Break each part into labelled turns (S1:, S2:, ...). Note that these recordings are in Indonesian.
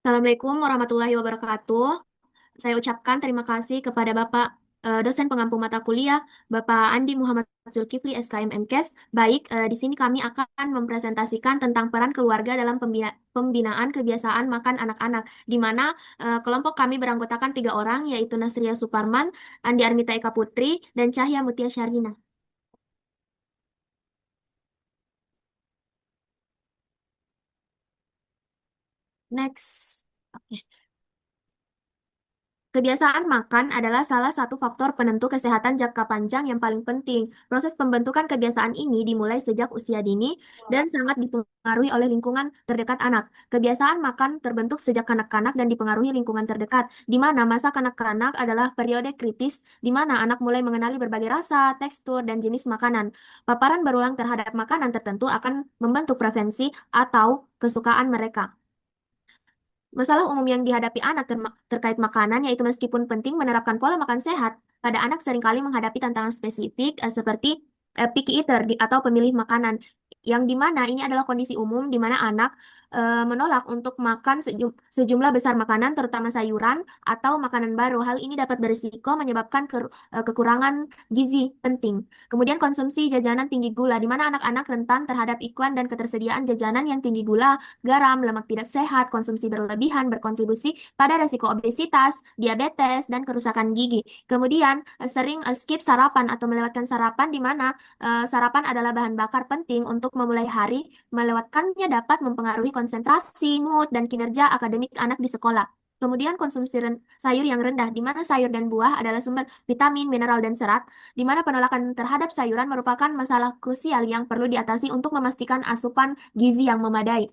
S1: Assalamualaikum warahmatullahi wabarakatuh. Saya ucapkan terima kasih kepada Bapak dosen pengampu mata kuliah, Bapak Andi Muhammad Zulkifli SKM MKes. Baik, di sini kami akan mempresentasikan tentang peran keluarga dalam pembinaan kebiasaan makan anak-anak, di mana kelompok kami beranggotakan 3 orang, yaitu Nasria Suparman, Andi Armita Eka Putri, dan Cahya Mutia Syarina. Next. Oke. Kebiasaan makan adalah salah satu faktor penentu kesehatan jangka panjang yang paling penting. Proses pembentukan kebiasaan ini dimulai sejak usia dini dan sangat dipengaruhi oleh lingkungan terdekat anak. Kebiasaan makan terbentuk sejak kanak-kanak dan dipengaruhi lingkungan terdekat, di mana masa kanak-kanak adalah periode kritis di mana anak mulai mengenali berbagai rasa, tekstur, dan jenis makanan. Paparan berulang terhadap makanan tertentu akan membentuk preferensi atau kesukaan mereka. Masalah umum yang dihadapi anak terkait makanan yaitu meskipun penting menerapkan pola makan sehat, pada anak seringkali menghadapi tantangan spesifik seperti picky eater atau pemilih makanan, yang dimana ini adalah kondisi umum di mana anak menolak untuk makan sejumlah besar makanan, terutama sayuran atau makanan baru. Hal ini dapat berisiko menyebabkan kekurangan gizi penting. Kemudian konsumsi jajanan tinggi gula, di mana anak-anak rentan terhadap iklan dan ketersediaan jajanan yang tinggi gula, garam, lemak tidak sehat, konsumsi berlebihan berkontribusi pada resiko obesitas, diabetes, dan kerusakan gigi. Kemudian sering skip sarapan atau melewatkan sarapan, di mana sarapan adalah bahan bakar penting untuk memulai hari. Melewatkannya dapat mempengaruhi konsentrasi, mood, dan kinerja akademik anak di sekolah. Kemudian konsumsi sayur yang rendah, di mana sayur dan buah adalah sumber vitamin, mineral, dan serat, di mana penolakan terhadap sayuran merupakan masalah krusial yang perlu diatasi untuk memastikan asupan gizi yang memadai.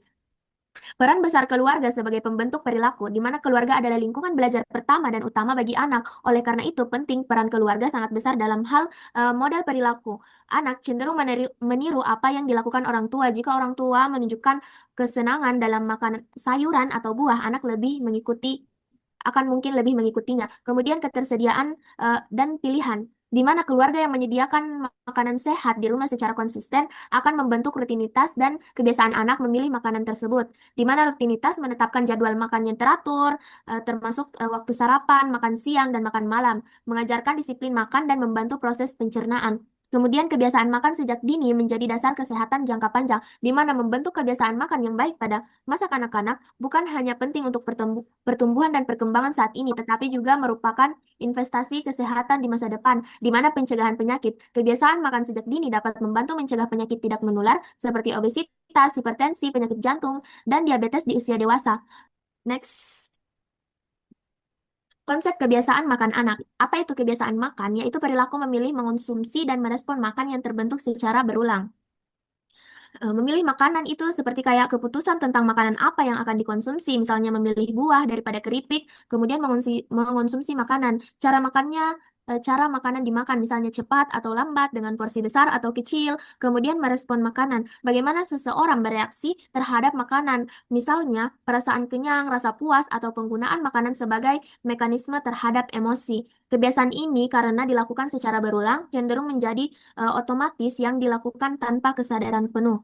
S1: Peran besar keluarga sebagai pembentuk perilaku, di mana keluarga adalah lingkungan belajar pertama dan utama bagi anak. Oleh karena itu, penting peran keluarga sangat besar dalam hal model perilaku. Anak cenderung meniru apa yang dilakukan orang tua. Jika orang tua menunjukkan kesenangan dalam makan sayuran atau buah, anak lebih mengikuti akan mungkin lebih mengikutinya. Kemudian ketersediaan dan pilihan, di mana keluarga yang menyediakan makanan sehat di rumah secara konsisten akan membentuk rutinitas dan kebiasaan anak memilih makanan tersebut. Di mana rutinitas menetapkan jadwal makan yang teratur, termasuk waktu sarapan, makan siang, dan makan malam, mengajarkan disiplin makan dan membantu proses pencernaan. Kemudian kebiasaan makan sejak dini menjadi dasar kesehatan jangka panjang, di mana membentuk kebiasaan makan yang baik pada masa kanak-kanak bukan hanya penting untuk pertumbuhan dan perkembangan saat ini, tetapi juga merupakan investasi kesehatan di masa depan, di mana pencegahan penyakit. Kebiasaan makan sejak dini dapat membantu mencegah penyakit tidak menular seperti obesitas, hipertensi, penyakit jantung, dan diabetes di usia dewasa. Next. Konsep kebiasaan makan anak. Apa itu kebiasaan makan? Yaitu perilaku memilih, mengonsumsi, dan merespon makan yang terbentuk secara berulang. Memilih makanan itu seperti kayak keputusan tentang makanan apa yang akan dikonsumsi, misalnya memilih buah daripada keripik, kemudian mengonsumsi makanan. Cara makanan dimakan, misalnya cepat atau lambat, dengan porsi besar atau kecil, kemudian merespon makanan. Bagaimana seseorang bereaksi terhadap makanan, misalnya perasaan kenyang, rasa puas, atau penggunaan makanan sebagai mekanisme terhadap emosi. Kebiasaan ini karena dilakukan secara berulang, cenderung menjadi otomatis yang dilakukan tanpa kesadaran penuh.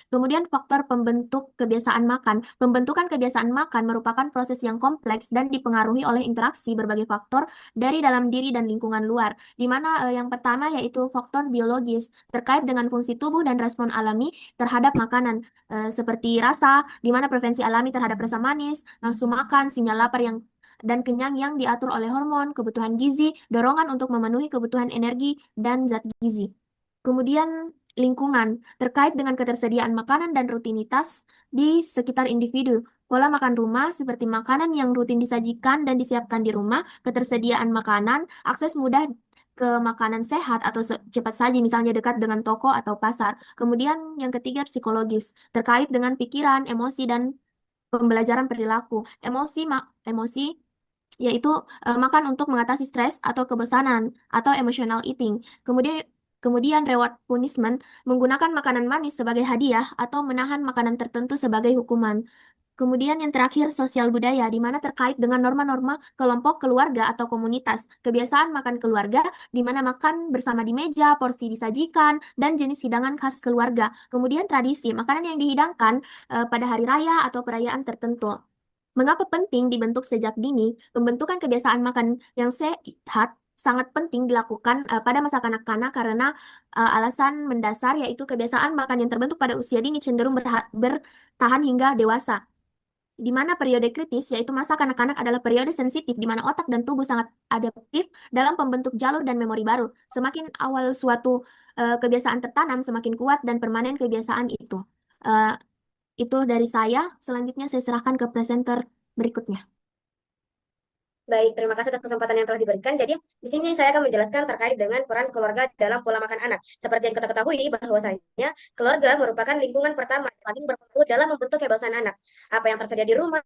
S1: Kemudian faktor pembentuk kebiasaan makan. Pembentukan kebiasaan makan merupakan proses yang kompleks dan dipengaruhi oleh interaksi berbagai faktor dari dalam diri dan lingkungan luar. Di mana yang pertama yaitu faktor biologis terkait dengan fungsi tubuh dan respon alami terhadap makanan, seperti rasa, di mana preferensi alami terhadap rasa manis, nafsu makan, sinyal lapar dan kenyang yang diatur oleh hormon, kebutuhan gizi, dorongan untuk memenuhi kebutuhan energi, dan zat gizi. Kemudian lingkungan terkait dengan ketersediaan makanan dan rutinitas di sekitar individu. Pola makan rumah seperti makanan yang rutin disajikan dan disiapkan di rumah, ketersediaan makanan, akses mudah ke makanan sehat atau cepat saji, misalnya dekat dengan toko atau pasar. Kemudian yang ketiga psikologis, terkait dengan pikiran, emosi, dan pembelajaran perilaku. Emosi yaitu makan untuk mengatasi stres atau kebosanan atau emotional eating. Kemudian Kemudian reward punishment, menggunakan makanan manis sebagai hadiah atau menahan makanan tertentu sebagai hukuman. Kemudian yang terakhir sosial budaya, di mana terkait dengan norma-norma kelompok keluarga atau komunitas. Kebiasaan makan keluarga, di mana makan bersama di meja, porsi disajikan, dan jenis hidangan khas keluarga. Kemudian tradisi, makanan yang dihidangkan pada hari raya atau perayaan tertentu. Mengapa penting dibentuk sejak dini? Pembentukan kebiasaan makan yang sehat sangat penting dilakukan pada masa kanak-kanak karena alasan mendasar yaitu kebiasaan makan yang terbentuk pada usia dini cenderung bertahan hingga dewasa. Di mana periode kritis, yaitu masa kanak-kanak adalah periode sensitif di mana otak dan tubuh sangat adaptif dalam pembentuk jalur dan memori baru. Semakin awal suatu kebiasaan tertanam, semakin kuat dan permanen kebiasaan itu. Eh, itu dari saya. Selanjutnya saya serahkan ke presenter berikutnya.
S2: Baik, terima kasih atas kesempatan yang telah diberikan. Jadi, di sini saya akan menjelaskan terkait dengan peran keluarga dalam pola makan anak. Seperti yang kita ketahui bahwasanya keluarga merupakan lingkungan pertama yang paling berpengaruh dalam membentuk kebiasaan anak. Apa yang tersedia di rumah,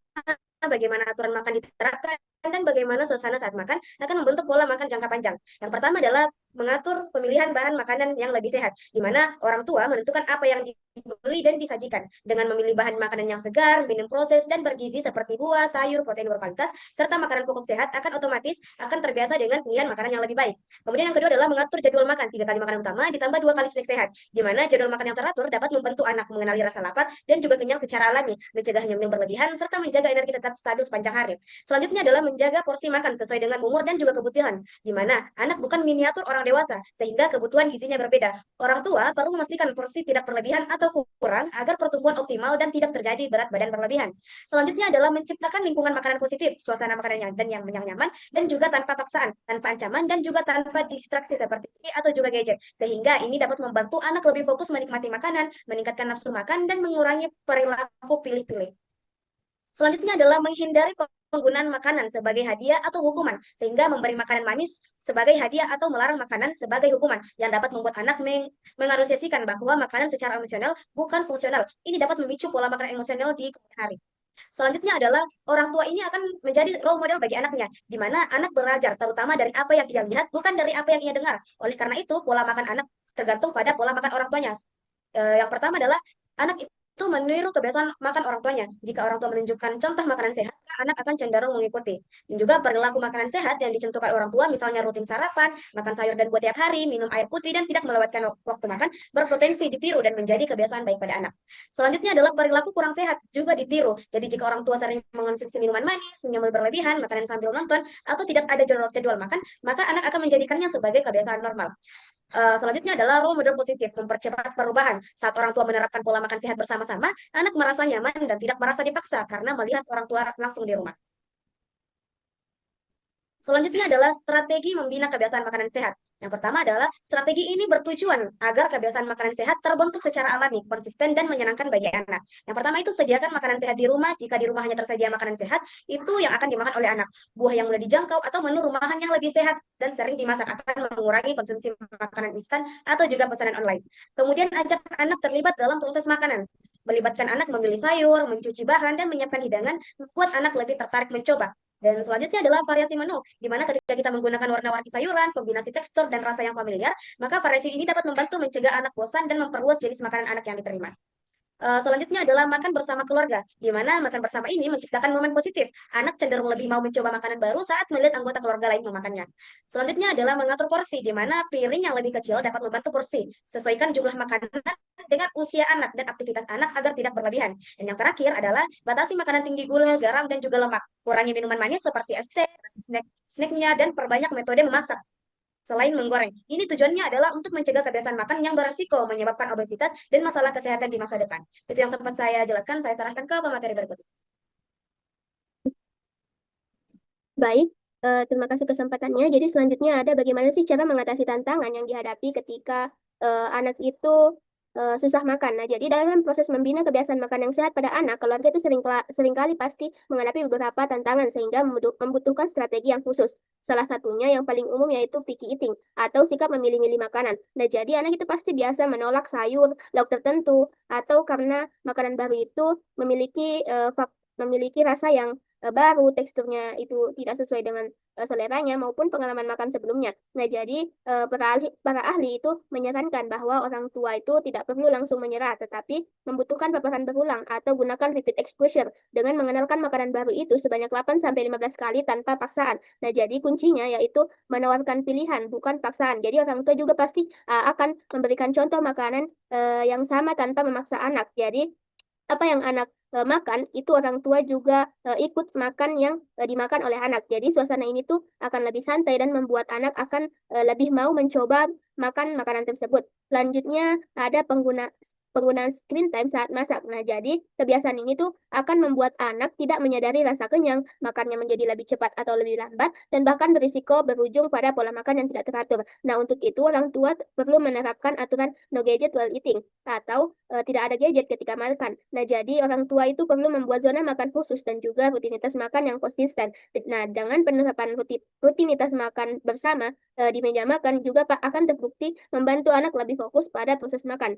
S2: bagaimana aturan makan diterapkan, dan bagaimana suasana saat makan akan membentuk pola makan jangka panjang. Yang pertama adalah mengatur pemilihan bahan makanan yang lebih sehat, di mana orang tua menentukan apa yang dibeli dan disajikan dengan memilih bahan makanan yang segar, minim proses, dan bergizi seperti buah, sayur, protein berkualitas, serta makanan pokok sehat akan otomatis akan terbiasa dengan pilihan makanan yang lebih baik. Kemudian yang kedua adalah mengatur jadwal makan, 3 kali makanan utama ditambah 2 kali snack sehat, di mana jadwal makan yang teratur dapat membantu anak mengenali rasa lapar dan juga kenyang secara alami, mencegah nyemil berlebihan, serta menjaga energi tetap stabil sepanjang hari. Selanjutnya adalah menjaga porsi makan sesuai dengan umur dan juga kebutuhan, di mana anak bukan miniatur orang dewasa, sehingga kebutuhan gizinya berbeda. Orang tua perlu memastikan porsi tidak berlebihan atau kurang agar pertumbuhan optimal dan tidak terjadi berat badan berlebihan. Selanjutnya adalah menciptakan lingkungan makanan positif, suasana makanan yang nyaman, dan juga tanpa paksaan, tanpa ancaman, dan juga tanpa distraksi seperti atau juga gadget. Sehingga ini dapat membantu anak lebih fokus menikmati makanan, meningkatkan nafsu makan, dan mengurangi perilaku pilih-pilih. Selanjutnya adalah menghindari penggunaan makanan sebagai hadiah atau hukuman, sehingga memberi makanan manis sebagai hadiah atau melarang makanan sebagai hukuman yang dapat membuat anak mengasosiasikan bahwa makanan secara emosional bukan fungsional. Ini dapat memicu pola makan emosional di kemudian hari. Selanjutnya adalah orang tua ini akan menjadi role model bagi anaknya, di mana anak belajar terutama dari apa yang ia lihat, bukan dari apa yang ia dengar. Oleh karena itu, pola makan anak tergantung pada pola makan orang tuanya. Yang pertama adalah anak itu meniru kebiasaan makan orang tuanya. Jika orang tua menunjukkan contoh makanan sehat, anak akan cenderung mengikuti. Dan juga perilaku makanan sehat yang dicontohkan orang tua, misalnya rutin sarapan, makan sayur dan buah tiap hari, minum air putih, dan tidak melewatkan waktu makan, berpotensi ditiru dan menjadi kebiasaan baik pada anak. Selanjutnya adalah perilaku kurang sehat juga ditiru. Jadi jika orang tua sering mengonsumsi minuman manis, menyamil berlebihan, makanan sambil nonton, atau tidak ada jadwal makan, maka anak akan menjadikannya sebagai kebiasaan normal. Selanjutnya adalah role model positif, mempercepat perubahan. Saat orang tua menerapkan pola makan sehat bersama-sama, anak merasa nyaman dan tidak merasa dipaksa karena melihat orang tua langsung di rumah. Selanjutnya adalah strategi membina kebiasaan makanan sehat. Yang pertama adalah strategi ini bertujuan agar kebiasaan makanan sehat terbentuk secara alami, konsisten, dan menyenangkan bagi anak. Yang pertama itu sediakan makanan sehat di rumah. Jika di rumah hanya tersedia makanan sehat, itu yang akan dimakan oleh anak. Buah yang mudah dijangkau atau menu rumahan yang lebih sehat dan sering dimasak akan mengurangi konsumsi makanan instan atau juga pesanan online. Kemudian ajak anak terlibat dalam proses makanan. Melibatkan anak memilih sayur, mencuci bahan, dan menyiapkan hidangan, membuat anak lebih tertarik mencoba. Dan selanjutnya adalah variasi menu, di mana ketika kita menggunakan warna-warni sayuran, kombinasi tekstur, dan rasa yang familiar, maka variasi ini dapat membantu mencegah anak bosan dan memperluas jenis makanan anak yang diterima. Selanjutnya adalah makan bersama keluarga, di mana makan bersama ini menciptakan momen positif. Anak cenderung lebih mau mencoba makanan baru saat melihat anggota keluarga lain memakannya. Selanjutnya adalah mengatur porsi, di mana piring yang lebih kecil dapat membantu porsi. Sesuaikan jumlah makanan dengan usia anak dan aktivitas anak agar tidak berlebihan. Dan yang terakhir adalah batasi makanan tinggi gula, garam, dan juga lemak. Kurangi minuman manis seperti es teh, snacknya, dan perbanyak metode memasak selain menggoreng. Ini tujuannya adalah untuk mencegah kebiasaan makan yang beresiko menyebabkan obesitas dan masalah kesehatan di masa depan. Itu yang sempat saya jelaskan, saya serahkan ke pemateri berikutnya.
S3: Baik, terima kasih kesempatannya. Jadi selanjutnya ada bagaimana sih cara mengatasi tantangan yang dihadapi ketika anak itu susah makan. Nah, jadi dalam proses membina kebiasaan makan yang sehat pada anak, keluarga itu seringkali pasti menghadapi beberapa tantangan sehingga membutuhkan strategi yang khusus. Salah satunya yang paling umum yaitu picky eating atau sikap memilih-milih makanan. Nah, jadi anak itu pasti biasa menolak sayur, lauk tertentu, atau karena makanan baru itu memiliki memiliki rasa yang baru, teksturnya itu tidak sesuai dengan seleranya maupun pengalaman makan sebelumnya. Nah, jadi para ahli itu menyarankan bahwa orang tua itu tidak perlu langsung menyerah, tetapi membutuhkan paparan berulang atau gunakan repeat exposure dengan mengenalkan makanan baru itu sebanyak 8 sampai 15 kali tanpa paksaan. Nah, jadi kuncinya yaitu menawarkan pilihan, bukan paksaan. Jadi orang tua juga pasti akan memberikan contoh makanan yang sama tanpa memaksa anak. Jadi apa yang anak makan, itu orang tua juga ikut makan yang dimakan oleh anak. Jadi suasana ini tuh akan lebih santai dan membuat anak akan lebih mau mencoba makan makanan tersebut. Selanjutnya ada penggunaan screen time saat masak. Nah, jadi kebiasaan ini tuh akan membuat anak tidak menyadari rasa kenyang, makannya menjadi lebih cepat atau lebih lambat, dan bahkan berisiko berujung pada pola makan yang tidak teratur. Nah, untuk itu orang tua perlu menerapkan aturan no gadget while eating atau tidak ada gadget ketika makan. Nah, jadi orang tua itu perlu membuat zona makan khusus dan juga rutinitas makan yang konsisten. Nah, dengan penerapan rutinitas makan bersama di meja makan juga akan terbukti membantu anak lebih fokus pada proses makan.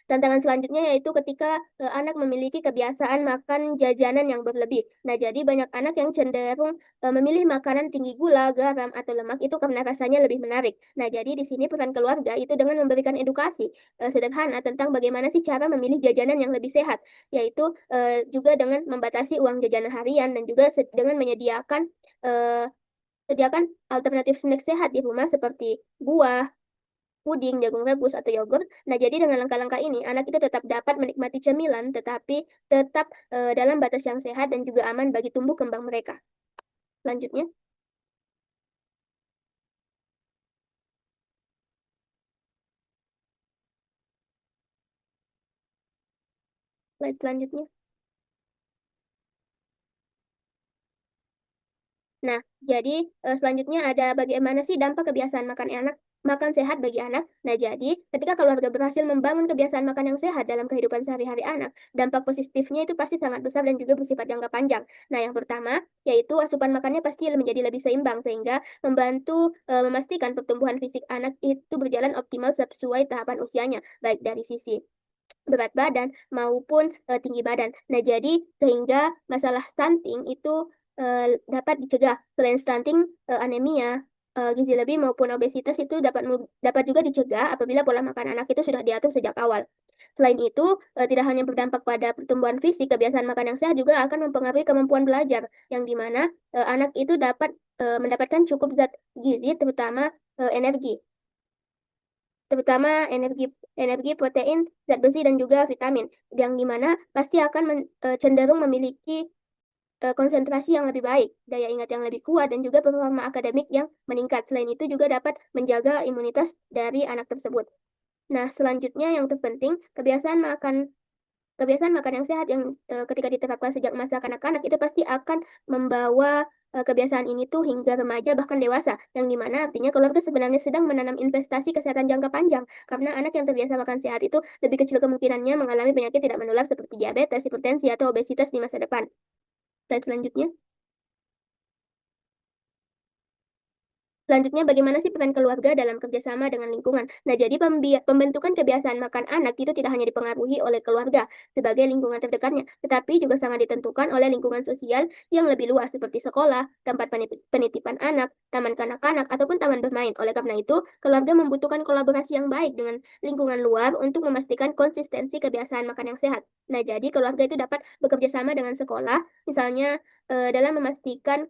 S3: Tantangan selanjutnya yaitu ketika anak memiliki kebiasaan makan jajanan yang berlebih. Nah, jadi banyak anak yang cenderung memilih makanan tinggi gula, garam, atau lemak itu karena rasanya lebih menarik. Nah, jadi di sini peran keluarga itu dengan memberikan edukasi sederhana tentang bagaimana sih cara memilih jajanan yang lebih sehat, yaitu juga dengan membatasi uang jajanan harian dan juga dengan menyediakan eh, sediakan alternatif snack sehat di rumah seperti buah, puding, jagung rebus, atau yogurt. Nah, jadi dengan langkah-langkah ini, anak itu tetap dapat menikmati cemilan, tetapi tetap dalam batas yang sehat dan juga aman bagi tumbuh kembang mereka. Selanjutnya, slide selanjutnya. Nah, jadi selanjutnya ada bagaimana sih dampak kebiasaan makan sehat bagi anak. Nah, jadi ketika keluarga berhasil membangun kebiasaan makan yang sehat dalam kehidupan sehari-hari anak, dampak positifnya itu pasti sangat besar dan juga bersifat jangka panjang. Nah, yang pertama yaitu asupan makannya pasti menjadi lebih seimbang sehingga membantu memastikan pertumbuhan fisik anak itu berjalan optimal sesuai tahapan usianya, baik dari sisi berat badan maupun tinggi badan. Nah, jadi sehingga masalah stunting itu dapat dicegah. Selain stunting, anemia, gizi lebih maupun obesitas itu dapat juga dicegah apabila pola makan anak itu sudah diatur sejak awal. Selain itu, tidak hanya berdampak pada pertumbuhan fisik, kebiasaan makan yang sehat juga akan mempengaruhi kemampuan belajar, yang dimana anak itu dapat mendapatkan cukup zat gizi, energi terutama energi energi, protein, zat besi dan juga vitamin, yang dimana pasti akan cenderung memiliki konsentrasi yang lebih baik, daya ingat yang lebih kuat, dan juga performa akademik yang meningkat. Selain itu juga dapat menjaga imunitas dari anak tersebut. Nah, selanjutnya yang terpenting, kebiasaan makan yang sehat yang ketika diterapkan sejak masa kanak-kanak itu pasti akan membawa kebiasaan ini tuh hingga remaja bahkan dewasa, yang dimana artinya keluarga sebenarnya sedang menanam investasi kesehatan jangka panjang karena anak yang terbiasa makan sehat itu lebih kecil kemungkinannya mengalami penyakit tidak menular seperti diabetes, hipertensi, atau obesitas di masa depan. Dan selanjutnya, Selanjutnya, bagaimana sih peran keluarga dalam kerjasama dengan lingkungan? Nah, jadi pembentukan kebiasaan makan anak itu tidak hanya dipengaruhi oleh keluarga sebagai lingkungan terdekatnya, tetapi juga sangat ditentukan oleh lingkungan sosial yang lebih luas seperti sekolah, tempat penitipan anak, taman kanak-kanak, ataupun taman bermain. Oleh karena itu, keluarga membutuhkan kolaborasi yang baik dengan lingkungan luar untuk memastikan konsistensi kebiasaan makan yang sehat. Nah, jadi keluarga itu dapat bekerja sama dengan sekolah, misalnya dalam memastikan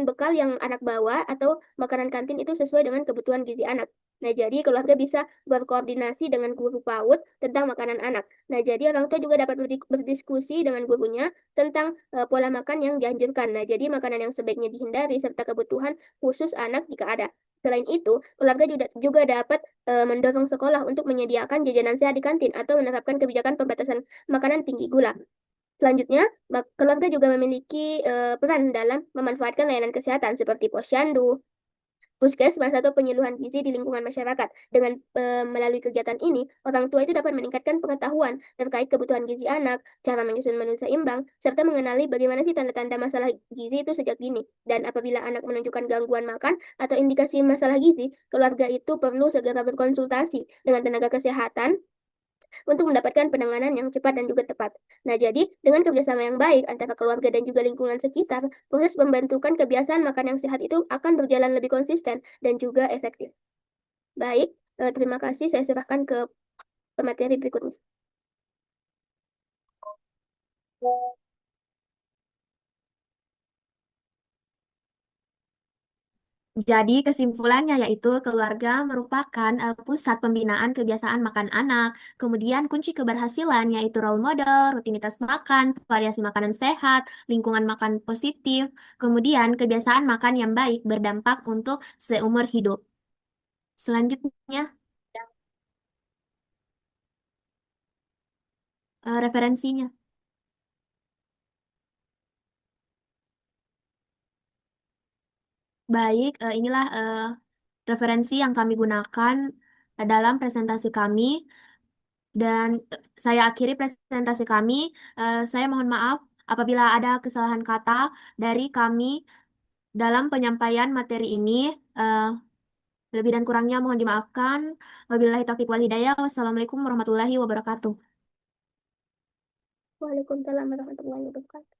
S3: bekal yang anak bawa atau makanan kantin itu sesuai dengan kebutuhan gizi anak. Nah, jadi keluarga bisa berkoordinasi dengan guru PAUD tentang makanan anak. Nah, jadi orang tua juga dapat berdiskusi dengan gurunya tentang pola makan yang dianjurkan. Nah, jadi makanan yang sebaiknya dihindari serta kebutuhan khusus anak jika ada. Selain itu, keluarga juga dapat mendorong sekolah untuk menyediakan jajanan sehat di kantin atau menerapkan kebijakan pembatasan makanan tinggi gula. Selanjutnya, keluarga juga memiliki peran dalam memanfaatkan layanan kesehatan seperti posyandu, puskesmas, atau penyuluhan gizi di lingkungan masyarakat. Dengan melalui kegiatan ini, orang tua itu dapat meningkatkan pengetahuan terkait kebutuhan gizi anak, cara menyusun menu seimbang, serta mengenali bagaimana sih tanda-tanda masalah gizi itu sejak dini. Dan apabila anak menunjukkan gangguan makan atau indikasi masalah gizi, keluarga itu perlu segera berkonsultasi dengan tenaga kesehatan untuk mendapatkan penanganan yang cepat dan juga tepat. Nah, jadi dengan kerjasama yang baik antara keluarga dan juga lingkungan sekitar, proses pembentukan kebiasaan makan yang sehat itu akan berjalan lebih konsisten dan juga efektif. Baik, terima kasih. Saya serahkan ke pemateri berikutnya.
S1: Jadi kesimpulannya yaitu keluarga merupakan pusat pembinaan kebiasaan makan anak. Kemudian kunci keberhasilan yaitu role model, rutinitas makan, variasi makanan sehat, lingkungan makan positif, kemudian kebiasaan makan yang baik berdampak untuk seumur hidup. Selanjutnya, referensinya. Baik, inilah referensi yang kami gunakan dalam presentasi kami. Dan saya akhiri presentasi kami. Saya mohon maaf apabila ada kesalahan kata dari kami dalam penyampaian materi ini. Eh, Lebih dan kurangnya mohon dimaafkan. Wabillahi taufiq wal hidayah. Wassalamualaikum warahmatullahi wabarakatuh.
S3: Waalaikumsalam warahmatullahi wabarakatuh.